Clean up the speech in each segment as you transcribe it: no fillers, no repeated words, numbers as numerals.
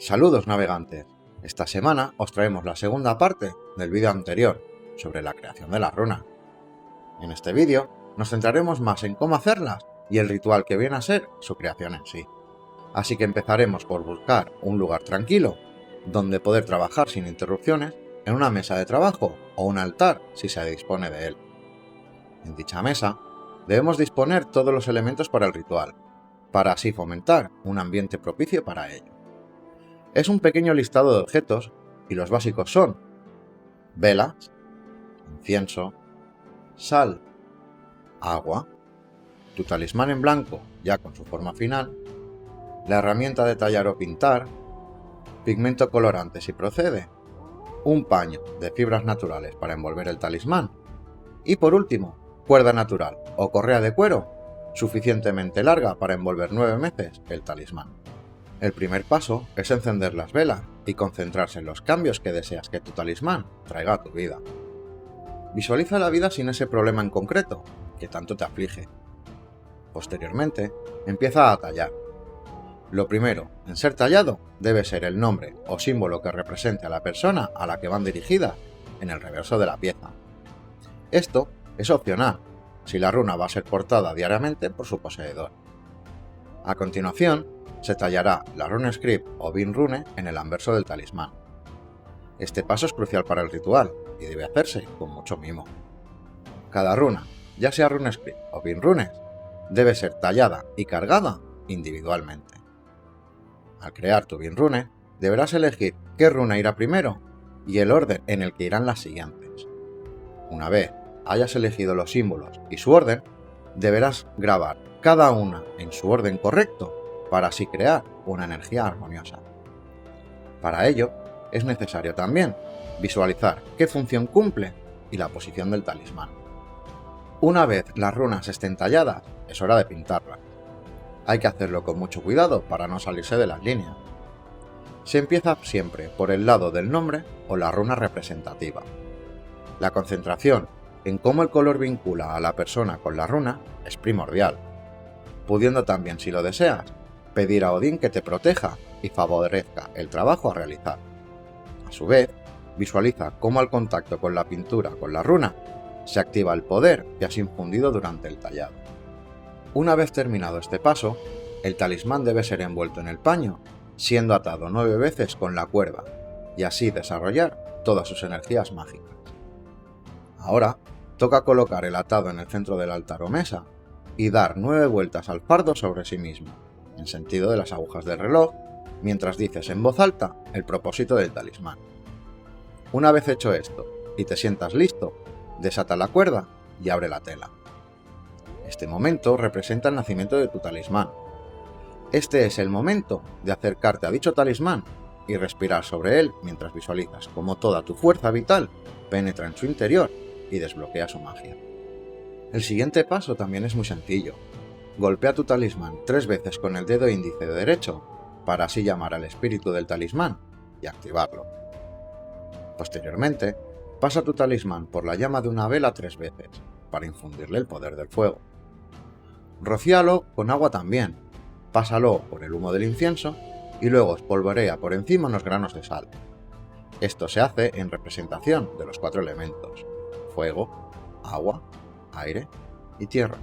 Saludos navegantes, esta semana os traemos la segunda parte del vídeo anterior sobre la creación de las runas. En este vídeo nos centraremos más en cómo hacerlas y el ritual que viene a ser su creación en sí. Así que empezaremos por buscar un lugar tranquilo donde poder trabajar sin interrupciones en una mesa de trabajo o un altar si se dispone de él. En dicha mesa debemos disponer todos los elementos para el ritual, para así fomentar un ambiente propicio para ello. Es un pequeño listado de objetos y los básicos son velas, incienso, sal, agua, tu talismán en blanco ya con su forma final, la herramienta de tallar o pintar, pigmento colorante si procede, un paño de fibras naturales para envolver el talismán y por último, cuerda natural o correa de cuero suficientemente larga para envolver 9 veces el talismán. El primer paso es encender las velas y concentrarse en los cambios que deseas que tu talismán traiga a tu vida. Visualiza la vida sin ese problema en concreto que tanto te aflige. Posteriormente, empieza a tallar. Lo primero en ser tallado debe ser el nombre o símbolo que represente a la persona a la que van dirigidas en el reverso de la pieza. Esto es opcional, si la runa va a ser portada diariamente por su poseedor. A continuación, se tallará la runescript o binrune en el anverso del talismán. Este paso es crucial para el ritual y debe hacerse con mucho mimo. Cada runa, ya sea runescript o binrunes, debe ser tallada y cargada individualmente. Al crear tu binrune, deberás elegir qué runa irá primero y el orden en el que irán las siguientes. Una vez hayas elegido los símbolos y su orden, deberás grabar cada una en su orden correcto para así crear una energía armoniosa. Para ello, es necesario también visualizar qué función cumple y la posición del talismán. Una vez las runas estén talladas, es hora de pintarlas. Hay que hacerlo con mucho cuidado para no salirse de las líneas. Se empieza siempre por el lado del nombre o la runa representativa. La concentración en cómo el color vincula a la persona con la runa es primordial, pudiendo también, si lo deseas, pedir a Odín que te proteja y favorezca el trabajo a realizar. A su vez, visualiza cómo al contacto con la pintura con la runa se activa el poder que has infundido durante el tallado. Una vez terminado este paso, el talismán debe ser envuelto en el paño, siendo atado 9 veces con la cuerda, y así desarrollar todas sus energías mágicas. Ahora, toca colocar el atado en el centro del altar o mesa y dar 9 vueltas al fardo sobre sí mismo, en sentido de las agujas del reloj, mientras dices en voz alta el propósito del talismán. Una vez hecho esto y te sientas listo, desata la cuerda y abre la tela. Este momento representa el nacimiento de tu talismán. Este es el momento de acercarte a dicho talismán y respirar sobre él mientras visualizas cómo toda tu fuerza vital penetra en su interior y desbloquea su magia. El siguiente paso también es muy sencillo. Golpea tu talismán 3 veces con el dedo índice derecho para así llamar al espíritu del talismán y activarlo. Posteriormente, pasa tu talismán por la llama de una vela 3 veces para infundirle el poder del fuego. Rocíalo con agua también, pásalo por el humo del incienso y luego espolvorea por encima unos granos de sal. Esto se hace en representación de los 4 elementos: fuego, agua, aire y tierra.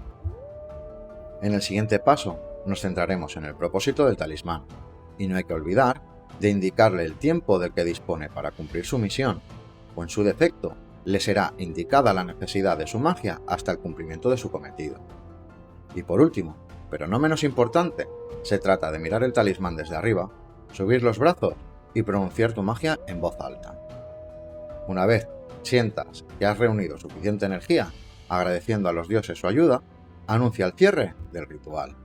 En el siguiente paso nos centraremos en el propósito del talismán, y no hay que olvidar de indicarle el tiempo del que dispone para cumplir su misión, o en su defecto, le será indicada la necesidad de su magia hasta el cumplimiento de su cometido. Y por último, pero no menos importante, se trata de mirar el talismán desde arriba, subir los brazos y pronunciar tu magia en voz alta. Una vez sientas que has reunido suficiente energía, agradeciendo a los dioses su ayuda, anuncia el cierre del ritual.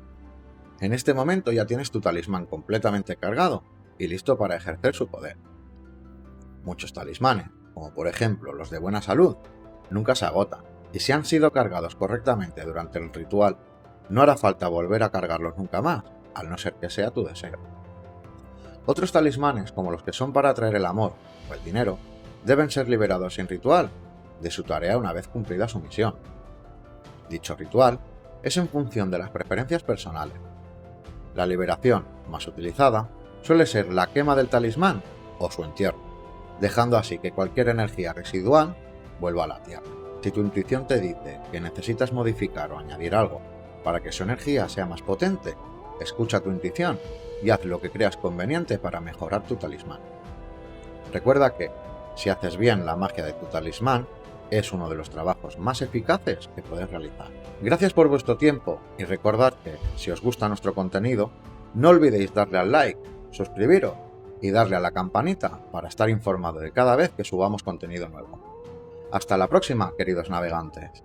En este momento ya tienes tu talismán completamente cargado y listo para ejercer su poder. Muchos talismanes, como por ejemplo los de buena salud, nunca se agotan, y si han sido cargados correctamente durante el ritual, no hará falta volver a cargarlos nunca más, al no ser que sea tu deseo. Otros talismanes, como los que son para atraer el amor o el dinero, deben ser liberados sin ritual de su tarea una vez cumplida su misión. Dicho ritual es en función de las preferencias personales. La liberación más utilizada suele ser la quema del talismán o su entierro, dejando así que cualquier energía residual vuelva a la Tierra. Si tu intuición te dice que necesitas modificar o añadir algo para que su energía sea más potente, escucha tu intuición y haz lo que creas conveniente para mejorar tu talismán. Recuerda que, si haces bien la magia de tu talismán, es uno de los trabajos más eficaces que puedes realizar. Gracias por vuestro tiempo y recordad que, si os gusta nuestro contenido, no olvidéis darle al like, suscribiros y darle a la campanita para estar informado de cada vez que subamos contenido nuevo. Hasta la próxima, queridos navegantes.